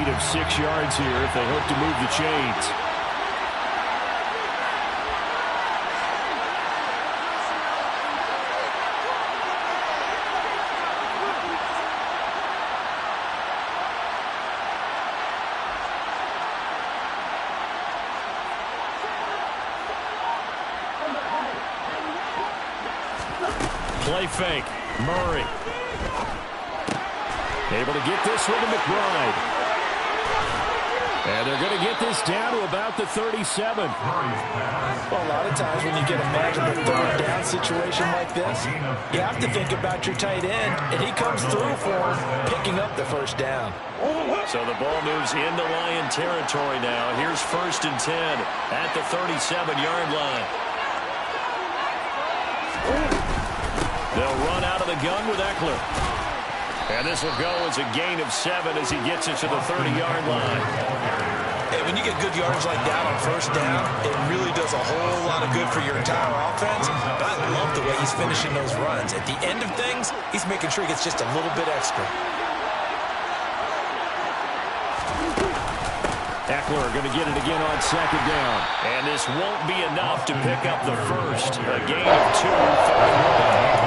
lead of 6 yards here if they hope to move the chains. Play fake. Murray. Able to get this one to McBride. And they're going to get this down to about the 37. Well, a lot of times when you get a man in a third down situation like this, you have to think about your tight end, and he comes through for him, picking up the first down. So the ball moves into Lion territory now. Here's 1st and 10 at the 37-yard line. They'll run out of the gun with Eckler. And this will go as a gain of 7 as he gets it to the 30-yard line. Hey, when you get good yards like that on first down, it really does a whole lot of good for your entire offense. But I love the way he's finishing those runs. At the end of things, he's making sure he gets just a little bit extra. Eckler going to get it again on 2nd down. And this won't be enough to pick up the first. A gain of 2, 31.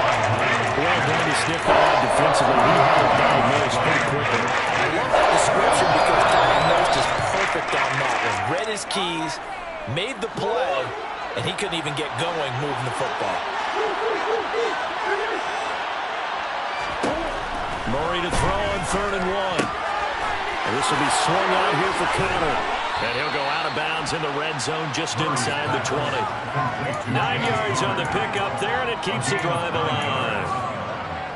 Well done to sniff that out defensively. He had it diagnosed pretty quickly. I love that description because diagnosed is perfect on that one. Read his keys, made the play, and he couldn't even get going moving the football. Murray to throw on 3rd and 1. And this will be swung out here for Conner. And he'll go out of bounds in the red zone just inside the 20. 9 yards on the pickup there, and it keeps the drive alive.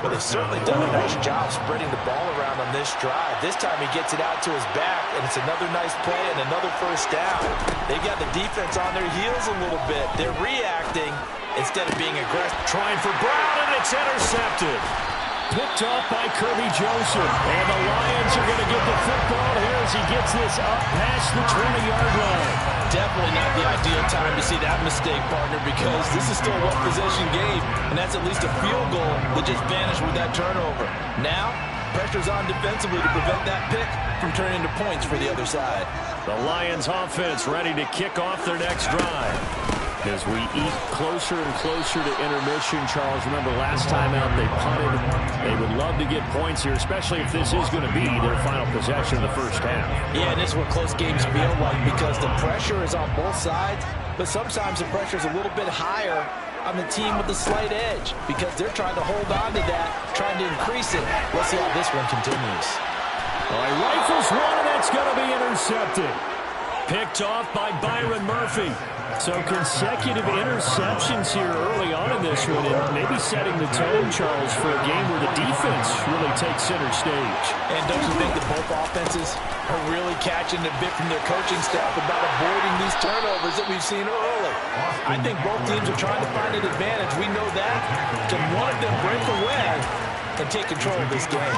Well, they've certainly done a nice job spreading the ball around on this drive. This time he gets it out to his back, and it's another nice play and another first down. They've got the defense on their heels a little bit. They're reacting instead of being aggressive. Trying for Brown, and it's intercepted. Picked off by Kirby Joseph. And the Lions are going to get the football here as he gets this up past the 20-yard line. Definitely not the ideal time to see that mistake, partner, because this is still a one-possession game, and that's at least a field goal that just vanished with that turnover. Now, pressure's on defensively to prevent that pick from turning into points for the other side. The Lions offense ready to kick off their next drive. As we eat closer and closer to intermission, Charles, remember last time out they punted. They would love to get points here, especially if this is going to be their final possession of the first half. Yeah, and this is what close games feel like because the pressure is on both sides, but sometimes the pressure is a little bit higher on the team with the slight edge because they're trying to hold on to that, trying to increase it. Let's see how this one continues. All right, rifles one, and that's going to be intercepted. Picked off by Byron Murphy. So consecutive interceptions here early on in this one, and maybe setting the tone, Charles, for a game where the defense really takes center stage. And don't you think that both offenses are really catching a bit from their coaching staff about avoiding these turnovers that we've seen early? I think both teams are trying to find an advantage. We know that. Can one of them break away and take control of this game?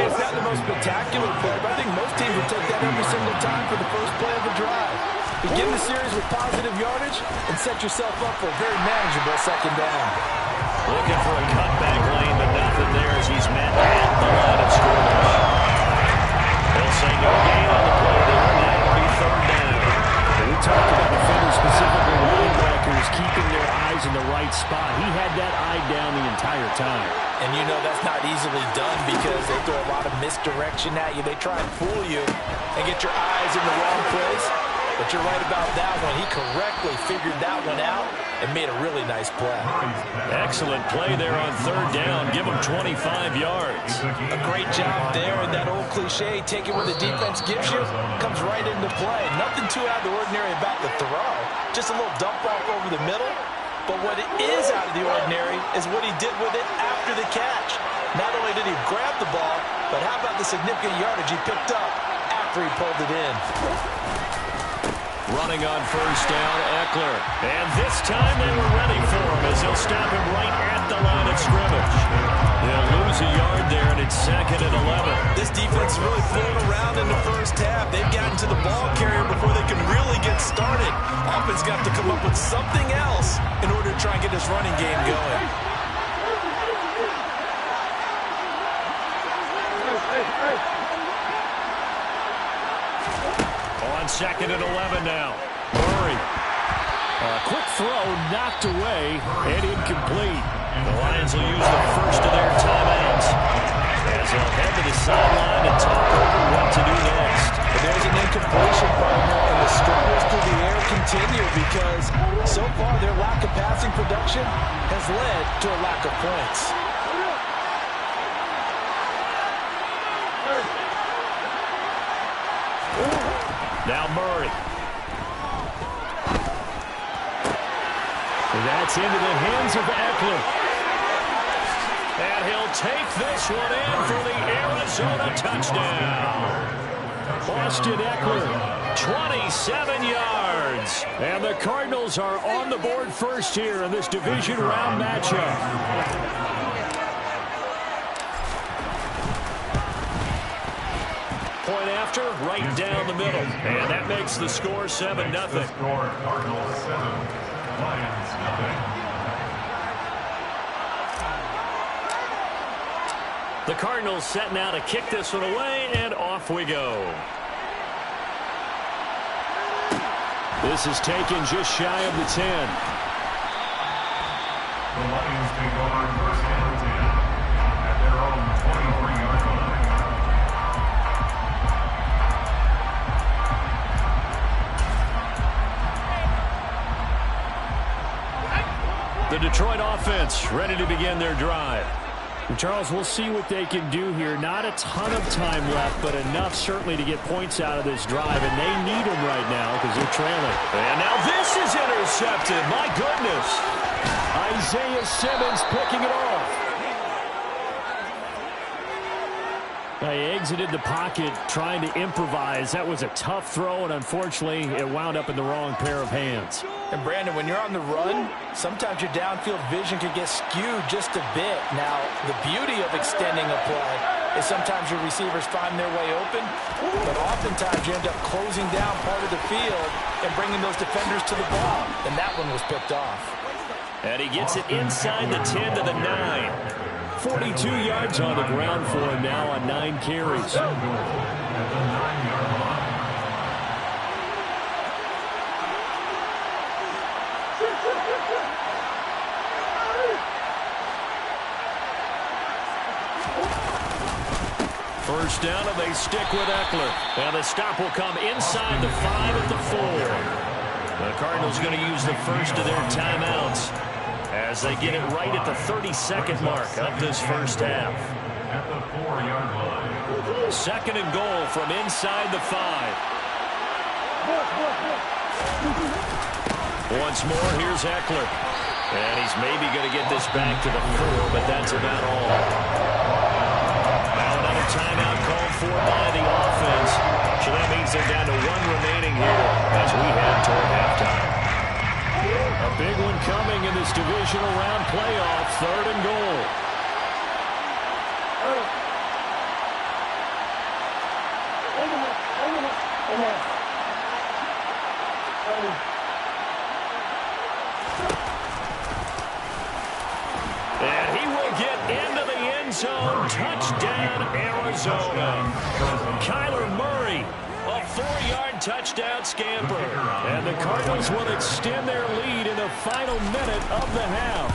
It's not the most spectacular play, but I think most teams will take that every single time for the first play of the drive. Begin the series with positive yardage and set yourself up for a very manageable 2nd down. Looking for a cutback lane, but nothing there as he's met at the line of scrimmage. They'll say no gain on the play there, and that will be 3rd down. We talked about defenders, specifically linebackers, keeping their eyes in the right spot. He had that eye down the entire time. And you know that's not easily done because they throw a lot of misdirection at you. They try and fool you and get your eyes in the wrong place. But you're right about that one. He correctly figured that one out and made a really nice play. Excellent play there on 3rd down. Give him 25 yards. A great job there. And that old cliche, take it where the defense gives you, comes right into play. Nothing too out of the ordinary about the throw. Just a little dump off over the middle. But what it is out of the ordinary is what he did with it after the catch. Not only did he grab the ball, but how about the significant yardage he picked up after he pulled it in. Running on 1st down, Eckler. And this time they were ready for him as they'll stop him right at the line of scrimmage. They'll lose a yard there, and it's 2nd and 11. This defense is really flown around in the first half. They've gotten to the ball carrier before they can really get started. Offense got to come up with something else in order to try and get this running game going. 2nd and 11 now. Murray. Quick throw, knocked away, and incomplete. The Lions will use the first of their timeouts as they'll head to the sideline and talk over what to do next. But there's an incompletion, partner, and the struggles through the air continue because so far their lack of passing production has led to a lack of points. Now Murray. That's into the hands of Eckler. And he'll take this one in for the Arizona touchdown. Austin Eckler, 27 yards. and the Cardinals are on the board first here in this division round matchup. Point after, right down the middle. And that makes the score 7-0. Cardinals 7, Lions nothing. The Cardinals set now to kick this one away, and off we go. This is taken just shy of the 10. The Lions take over first and 10 at their own 23-yard line. The Detroit offense ready to begin their drive. Charles, we'll see what they can do here. Not a ton of time left, but enough certainly to get points out of this drive, and they need them right now because they're trailing. And now this is intercepted. My goodness. Isaiah Simmons picking it off. They exited the pocket trying to improvise. That was a tough throw, and unfortunately, it wound up in the wrong pair of hands. And Brandon, when you're on the run, sometimes your downfield vision can get skewed just a bit. Now, the beauty of extending a play is sometimes your receivers find their way open, but oftentimes you end up closing down part of the field and bringing those defenders to the ball. And that one was picked off. And he gets it inside the 10 to the 9. 42 yards on the ground for him now on 9 carries. At the 9-yard line. First down, and they stick with Eckler. And the stop will come inside the 5 at the 4. The Cardinals going to use the first of their timeouts as they get it right at the 32nd mark of this first half. At the 4-yard line. 2nd and goal from inside the 5. Once more, here's Eckler. And he's maybe going to get this back to the 4, but that's about all. Now another timeout called for by the offense. So that means they're down to 1 remaining here as we head toward halftime. A big one coming in this divisional round playoff, 3rd and goal. And he will get into the end zone. Touchdown, Arizona. Kyler Murray, a 4-yard touchdown scamper. And the Cardinals will extend their lead in the final minute of the half.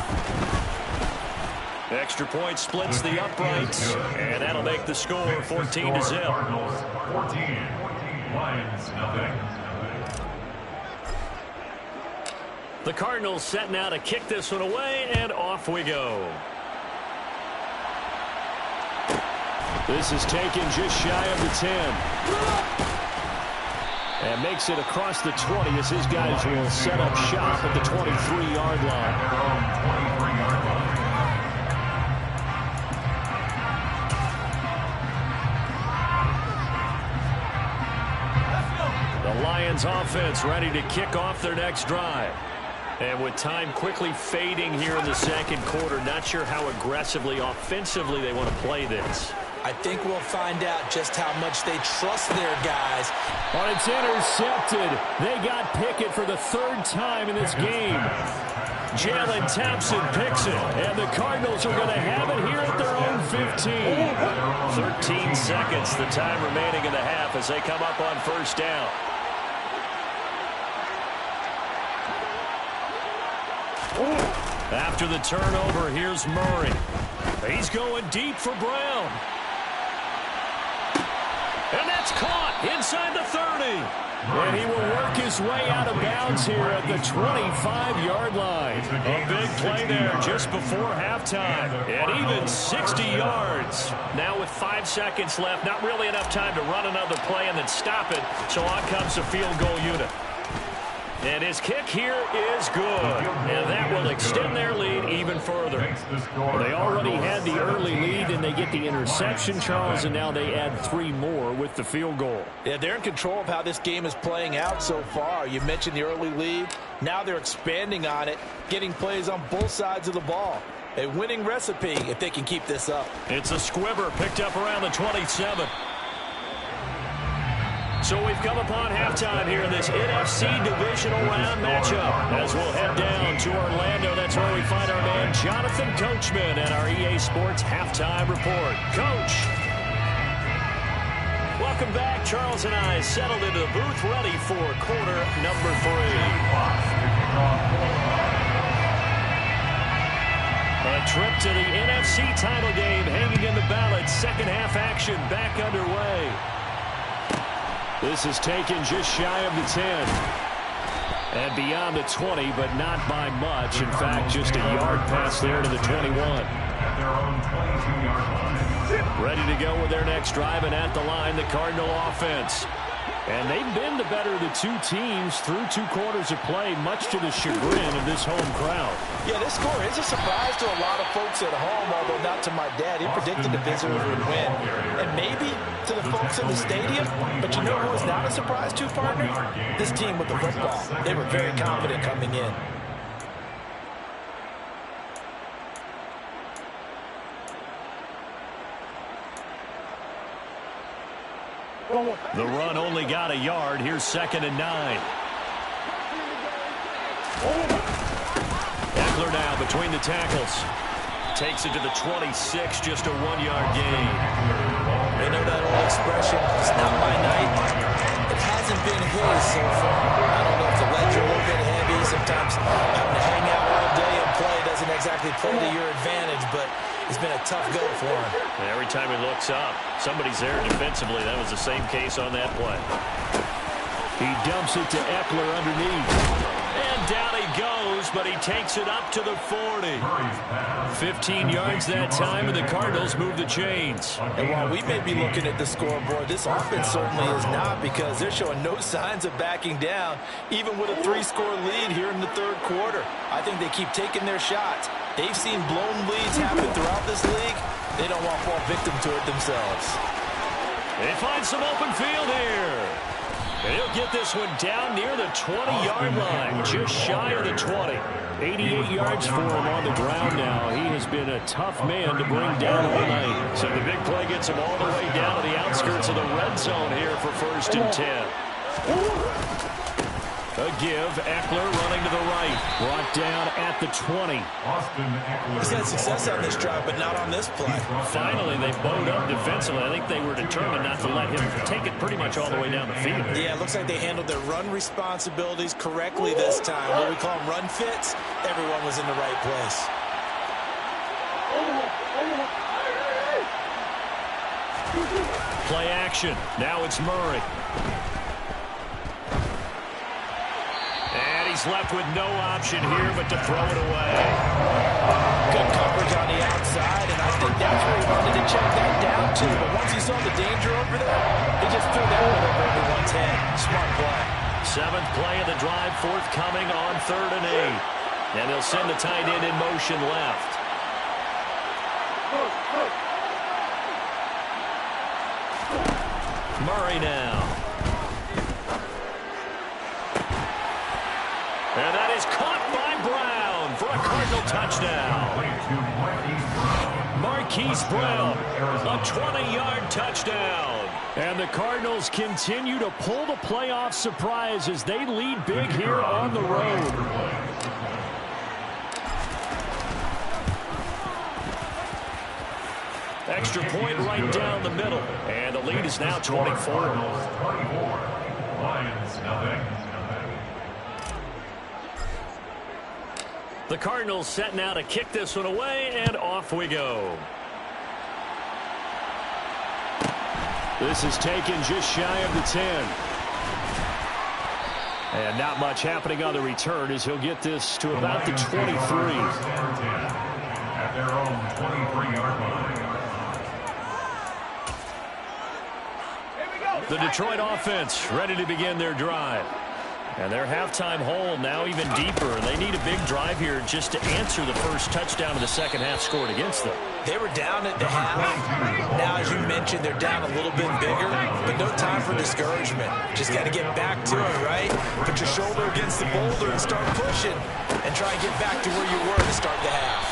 Extra point splits the uprights, and that'll make the score 14-0. Cardinals 14, Lions nothing. The Cardinals set now to kick this one away, and off we go. This is taken just shy of the 10. And makes it across the 20 as his guys will set up shop at the 23-yard line. Their own 23-yard line. The Lions offense ready to kick off their next drive. And with time quickly fading here in the 2nd quarter, not sure how aggressively, offensively they want to play this. I think we'll find out just how much they trust their guys. But it's intercepted. They got Pickett for the 3rd time in this game. Jalen Thompson picks it, and the Cardinals are going to have it here at their own 15. 13 seconds, the time remaining in the half as they come up on 1st down. After the turnover, here's Murray. He's going deep for Brown. And that's caught inside the 30. And he will work his way out of bounds here at the 25-yard line. A big play there just before halftime. And even 60 yards. Now with 5 seconds left, not really enough time to run another play and then stop it. So on comes the field goal unit. And his kick here is good. And that will extend their lead even further. Well, they already had the early lead, and they get the interception, Charles, and now they add 3 more with the field goal. Yeah, they're in control of how this game is playing out so far. You mentioned the early lead. Now they're expanding on it, getting plays on both sides of the ball. A winning recipe if they can keep this up. It's a squibber picked up around the 27. So we've come upon halftime here in this NFC Divisional Round matchup. As we'll head down to Orlando, that's where we find our man Jonathan Coachman and our EA Sports Halftime Report. Coach. Welcome back. Charles and I settled into the booth ready for quarter number 3. A trip to the NFC title game hanging in the balance. Second half action back underway. This is taken just shy of the 10. And beyond the 20, but not by much. In fact, just a yard pass there to the 21. At their own 22-yard line. Ready to go with their next drive, and at the line, the Cardinal offense. And they've been the better of the 2 teams through 2 quarters of play, much to the chagrin of this home crowd. Yeah, this score is a surprise to a lot of folks at home, although not to my dad. He predicted the visitors would win. And maybe to the folks in the stadium. But you know who was not a surprise to, partner? This team with the football. They were very confident coming in. The run only got a yard. Here's 2nd and 9. Eckler now between the tackles. Takes it to the 26, just a 1-yard gain. You know that old expression, it's not my night. It hasn't been his so far. I don't know if the legs are a little bit heavy. Sometimes having to hang out all day and play doesn't exactly play to your advantage, but it's been a tough go for him. And every time he looks up, somebody's there defensively. That was the same case on that play. He dumps it to Eckler underneath. And down he goes, but he takes it up to the 40. 15 yards that time, and the Cardinals move the chains. And while we may be looking at the scoreboard, this offense certainly is not, because they're showing no signs of backing down, even with a 3-score lead here in the 3rd quarter. I think they keep taking their shots. They've seen blown leads happen throughout this league. They don't want to fall victim to it themselves. They find some open field here. And he'll get this one down near the 20-yard line, just shy of the 20. 88 yards for him on the ground now. He has been a tough man to bring down all night. So the big play gets him all the way down to the outskirts of the red zone here for 1st and 10. A give, Eckler running to the right. Brought down at the 20. He's had success on this drive, but not on this play. Finally, they bowed up defensively. I think they were determined not to let him take it pretty much all the way down the field. Yeah, it looks like they handled their run responsibilities correctly this time. What we call them run fits, everyone was in the right place. Play action. Now it's Murray. And he's left with no option here but to throw it away. Good coverage on the outside, and I think that's where he wanted to check that down to. But once he saw the danger over there, he just threw that one over everyone's head. Smart play. 7th play of the drive, forthcoming on 3rd and 8. And they'll send the tight end in motion left. Murray now. And that is caught by Brown for a Cardinal touchdown. Marquise Brown, a 20-yard touchdown. And the Cardinals continue to pull the playoff surprise as they lead big here on the road. Extra point right down the middle. And the lead is now 24. Lions, nothing. The Cardinals set now to kick this one away, and off we go. This is taken just shy of the 10. And not much happening on the return as he'll get this to about the 23. At their own 23-yard line. The Detroit offense ready to begin their drive. And their halftime hole now even deeper. They need a big drive here just to answer the first touchdown of the second half scored against them. They were down at the half. Now, as you mentioned, they're down a little bit bigger, but no time for discouragement. Just got to get back to it, right? Put your shoulder against the boulder and start pushing and try and get back to where you were to start the half.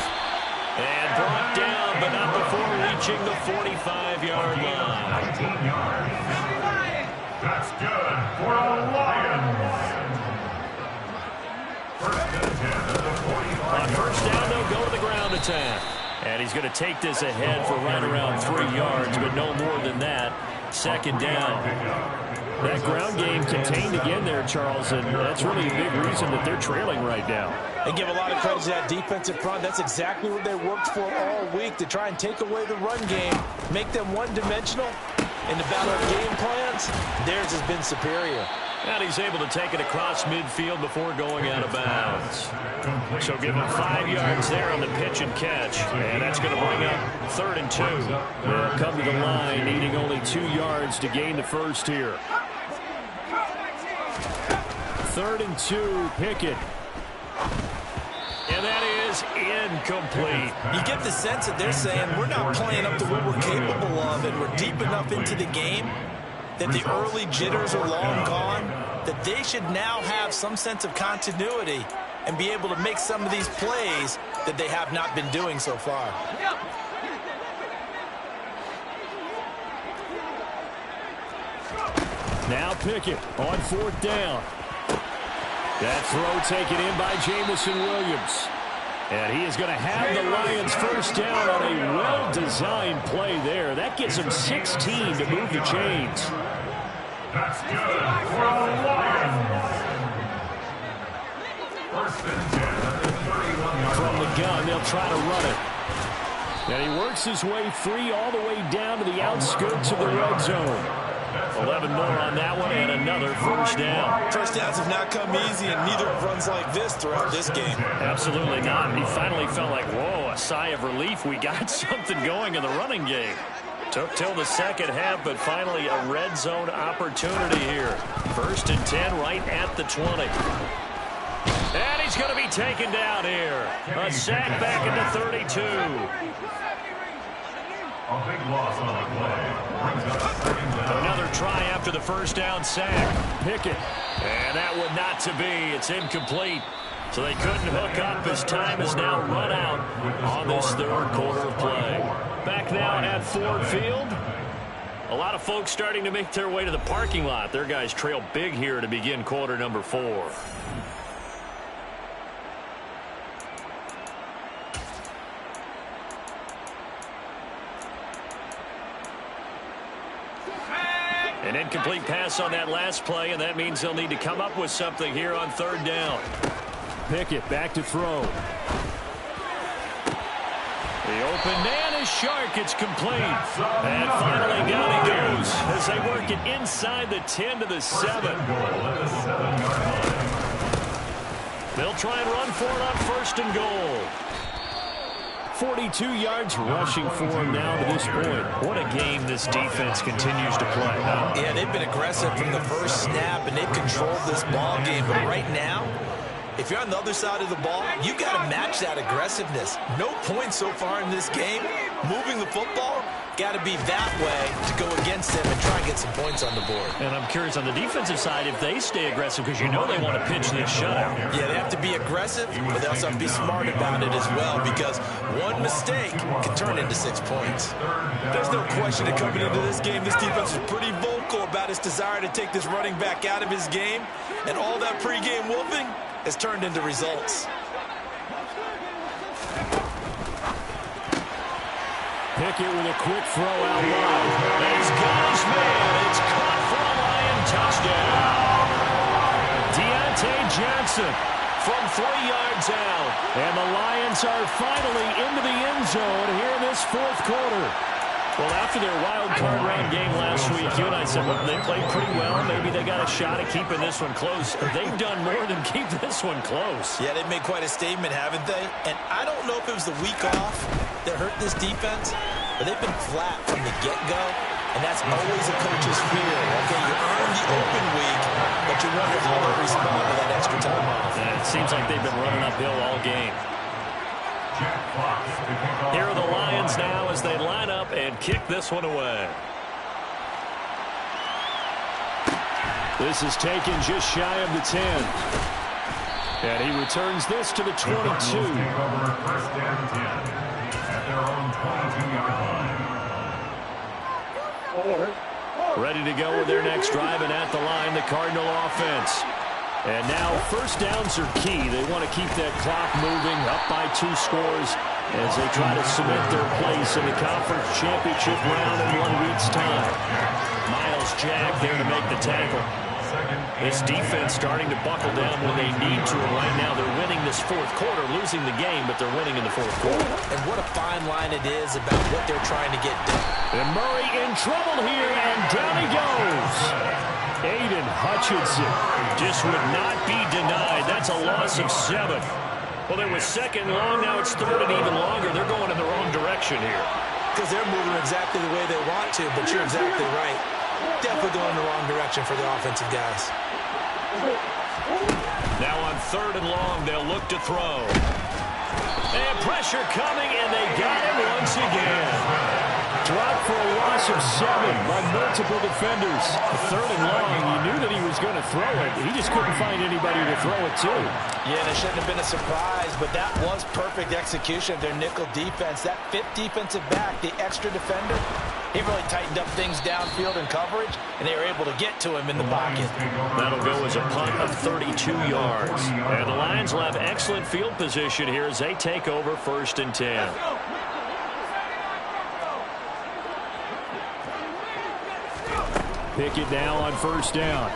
And brought down, but not before reaching the 45-yard line. 19 yards. That's good for the Lions. On first down, they'll go to the ground attack. And he's going to take this ahead for right around 3 yards, but no more than that. Second down. That ground game contained again there, Charles, and that's really a big reason that they're trailing right now. They give a lot of credit to that defensive front. That's exactly what they worked for all week, to try and take away the run game, make them one-dimensional. In the battle of game plans, theirs has been superior. And he's able to take it across midfield before going out of bounds. So give him 5 yards there on the pitch and catch. And that's going to bring up 3rd and 2. They'll come to the line, needing only 2 yards to gain the first here. 3rd and 2, Pickett. And that is incomplete. You get the sense that they're saying we're not playing up to what we're capable of, and we're deep enough into the game that the early jitters are long gone, that they should now have some sense of continuity and be able to make some of these plays that they have not been doing so far. Now Pickett on 4th down. That throw taken in by Jameson Williams. And he is going to have the Lions first down on a well-designed play there. That gives them 16 to move the chains. That's good for the Lions. First and 10 at the 31-yard From the line. gun, they'll try to run it. And he works his way free all the way down to the outskirts of the red zone. 11 more on that one, and another first down. First downs have not come easy, and neither have runs like this throughout this game. Absolutely not. And he finally felt like, whoa, a sigh of relief. We got something going in the running game. Took till the second half, but finally a red zone opportunity here. 1st and 10 right at the 20. And he's going to be taken down here. A sack back into 32. A big loss on the play. Brings up 2nd down. Another try after the first down sack. Pickett. And that one not to be. It's incomplete. So they couldn't hook up as time is now run out on this 3rd quarter of play. Back now at Ford Field. A lot of folks starting to make their way to the parking lot. Their guys trail big here to begin quarter number 4. An incomplete pass on that last play, and that means they'll need to come up with something here on 3rd down. Pickett back to throw. The open man is Shark. It's complete. And finally down he goes as they work it inside the 10 to the 7. They'll try and run for it on 1st and goal. 42 yards rushing for him now to this point. What a game this defense continues to play. Yeah, they've been aggressive from the first snap, and they've controlled this ball game. But right now, if you're on the other side of the ball, you got to match that aggressiveness. No points so far in this game. Moving the football, got to be that way to go against them and try and get some points on the board. And I'm curious on the defensive side if they stay aggressive, because you know they want to pitch this shutout. Yeah, they have to be aggressive, but they also have to be smart about it as well, because one mistake can turn into 6 points. There's no question that coming into this game, this defense is pretty vocal about its desire to take this running back out of his game, and all that pregame whooping has turned into results. Pickett with a quick throw out wide. And he's got his man. It's caught for a Lion touchdown. Deontay Johnson from 3 yards out. And the Lions are finally into the end zone here in this fourth quarter. Well, after their wild card round game last week, you and I said, well, they played pretty well. Maybe they got a shot at keeping this one close. They've done more than keep this one close. Yeah, they've made quite a statement, haven't they? And I don't know if it was the week off that hurt this defense, but they've been flat from the get-go, and that's always a coach's fear. Okay, you earn the open week, but you wonder how they'll respond to that extra time off. And it seems like they've been running uphill all game. Here are the Lions now as they line up and kick this one away. This is taken just shy of the 10. And he returns this to the 22. Ready to go with their next drive, and at the line, the Cardinal offense. And now first downs are key. They want to keep that clock moving up by 2 scores as they try to cement their place in the conference championship round in 1 week's time. Myles Jack there to make the tackle. This defense starting to buckle down when they need to. And right now they're winning this fourth quarter, losing the game, but they're winning in the fourth quarter. And what a fine line it is about what they're trying to get done. And Murray in trouble here, and down he goes. Aiden Hutchinson just would not be denied. That's a loss of 7. Well, there was second long. Now it's third and even longer. They're going in the wrong direction here. Because they're moving exactly the way they want to, but you're exactly right. Definitely going in the wrong direction for the offensive guys. Now on third and long, they'll look to throw. And pressure coming, and they got him once again. Dropped for a loss of 7 by multiple defenders. Third and long, you knew that he was going to throw it. He just couldn't find anybody to throw it to. Yeah, and it shouldn't have been a surprise, but that was perfect execution of their nickel defense. That 5th defensive back, the extra defender, he really tightened up things downfield in coverage, and they were able to get to him in the pocket. That'll go as a punt of 32 yards. And the Lions will have excellent field position here as they take over first and 10. Pickett now on first down.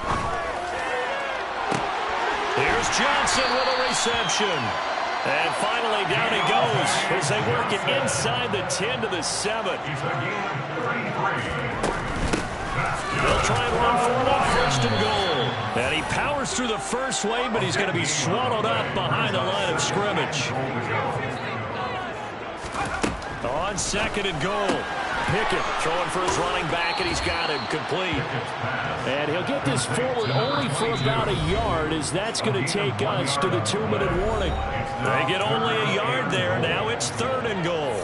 Here's Johnson with a reception. And finally down he goes as they work it inside the 10 to the 7. They'll try and run forward on first and goal. And he powers through the first wave, but he's going to be swallowed up behind the line of scrimmage. On second and goal. Pickett throwing for his running back, and he's got him complete. And he'll get this forward only for about a yard, as that's going to take us to the 2-minute warning. They get only a yard there. Now it's third and goal.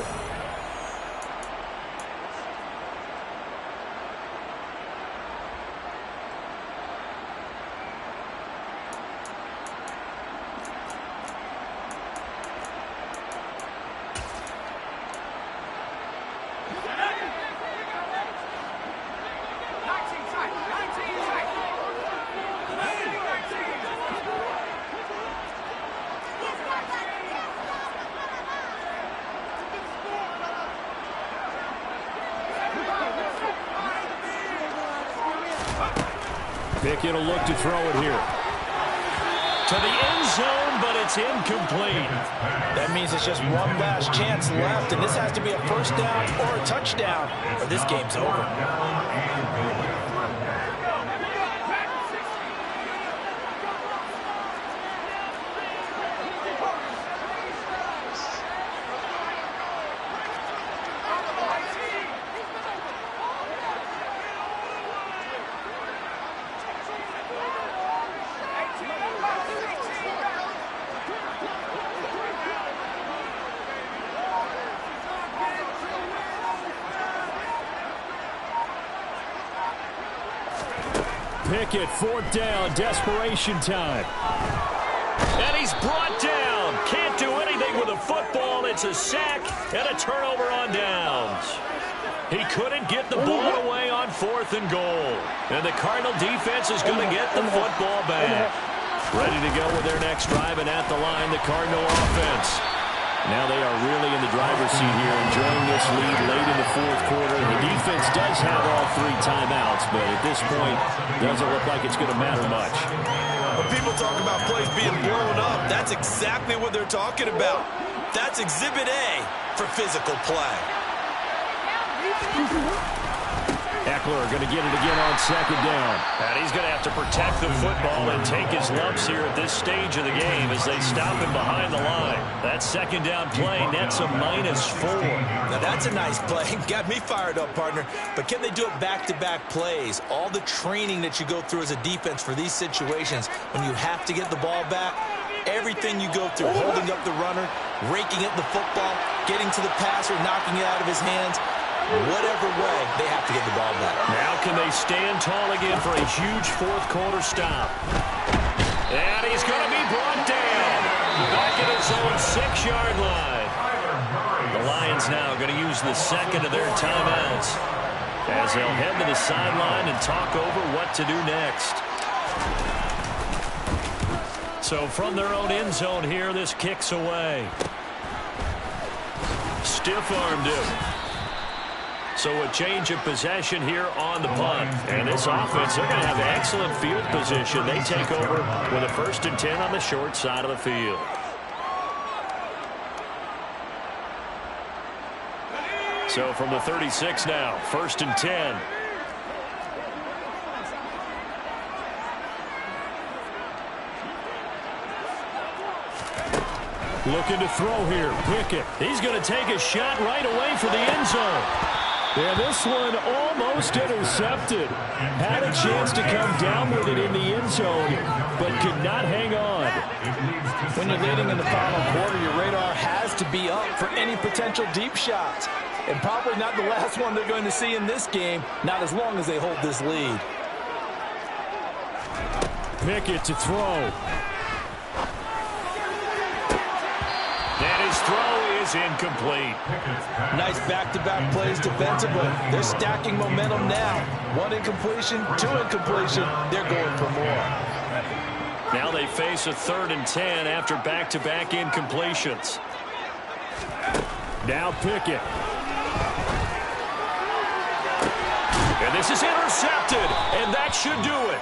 Pickett will look to throw it here. To the end zone, but it's incomplete. That means it's just one last chance left, and this has to be a first down or a touchdown, or this game's over. Pickett, fourth down, desperation time. And he's brought down. Can't do anything with the football. It's a sack and a turnover on downs. He couldn't get the ball away on fourth and goal. And the Cardinal defense is going to get the football back. Ready to go with their next drive, and at the line, the Cardinal offense. Now they are really in the driver's seat here, enjoying this lead late in the fourth quarter. The defense does have all 3 timeouts, but at this point, doesn't look like it's going to matter much. When people talk about plays being blown up, that's exactly what they're talking about. That's Exhibit A for physical play. Eckler going to get it again on second down. And he's going to have to protect the football and take his lumps here at this stage of the game as they stop him behind the line. That second down play nets a -4. Now that's a nice play. Got me fired up, partner. But can they do it back-to-back plays? All the training that you go through as a defense for these situations, when you have to get the ball back, everything you go through, holding up the runner, raking at the football, getting to the passer, knocking it out of his hands, whatever way, they have to get the ball back. Now can they stand tall again for a huge fourth-quarter stop? And he's going to be brought down back at his own 6-yard line. The Lions now going to use the second of their timeouts as they'll head to the sideline and talk over what to do next. So from their own end zone here, this kicks away. Stiff-armed him. So a change of possession here on the punt. And this offense, they're going to have excellent field position. They take over with a 1st and 10 on the short side of the field. So from the 36 now, 1st and 10. Looking to throw here. Pickett. He's going to take a shot right away for the end zone. And this one almost intercepted. Had a chance to come down with it in the end zone, but could not hang on. When you're leading in the final quarter, your radar has to be up for any potential deep shots. And probably not the last one they're going to see in this game, not as long as they hold this lead. Pickett to throw. And his throw is incomplete. Nice back-to-back plays defensively. They're stacking momentum now. 1 incompletion, 2 incompletion. They're going for more. Now they face a 3rd and 10 after back-to-back incompletions. Now Pickett. And this is intercepted, and that should do it.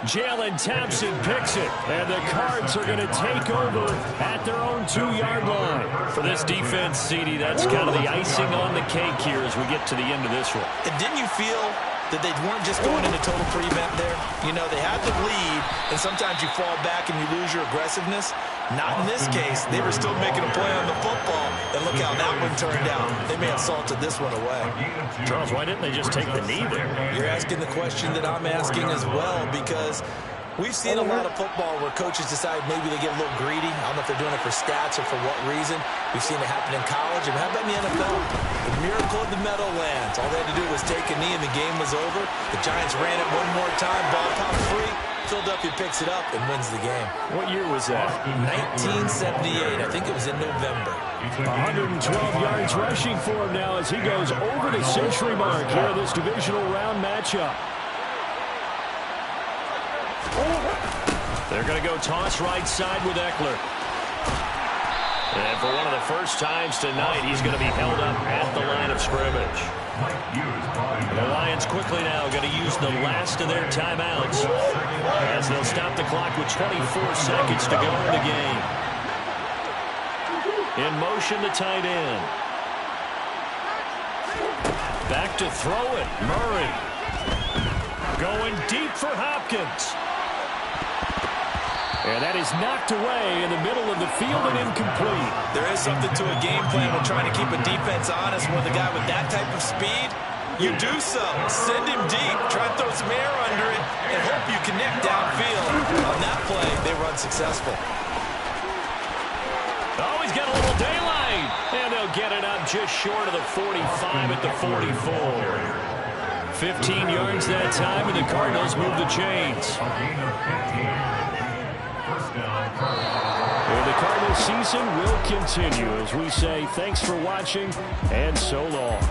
Jalen Thompson picks it, and the Cards are going to take over at their own 2-yard line. For this defense, CD, that's kind of the icing on the cake here as we get to the end of this one. And didn't you feel that they weren't just going into total prevent there? You know, they had the lead, and sometimes you fall back and you lose your aggressiveness. Not in this case. They were still making a play on the football, and look how that one turned out. They may have salted this one away. Charles, why didn't they just take the knee there? You're asking the question that I'm asking as well, because we've seen a lot of football where coaches decide maybe they get a little greedy. I don't know if they're doing it for stats or for what reason. We've seen it happen in college. And how about in the NFL? The miracle of the Meadowlands. All they had to do was take a knee and the game was over. The Giants ran it one more time. Ball popped free. Philadelphia picks it up and wins the game. What year was that? 1978. I think it was in November. 112 yards rushing for him now as he goes over the century mark here in this divisional round matchup. They're going to go toss right side with Eckler. And for one of the first times tonight, he's going to be held up at the line of scrimmage. The Lions quickly now going to use the last of their timeouts as they'll stop the clock with 24 seconds to go in the game. In motion, the tight end. Back to throw it. Murray. Going deep for Hopkins. And that is knocked away in the middle of the field and incomplete. There is something to a game plan when trying to keep a defense honest. When the guy with that type of speed, you do so. Send him deep. Try to throw some air under it and hope you connect downfield. On that play, they were unsuccessful. Oh, he's got a little daylight. And they'll get it up just short of the 45 at the 44. 15 yards that time, and the Cardinals move the chains. And the Cardinals season will continue as we say thanks for watching and so long.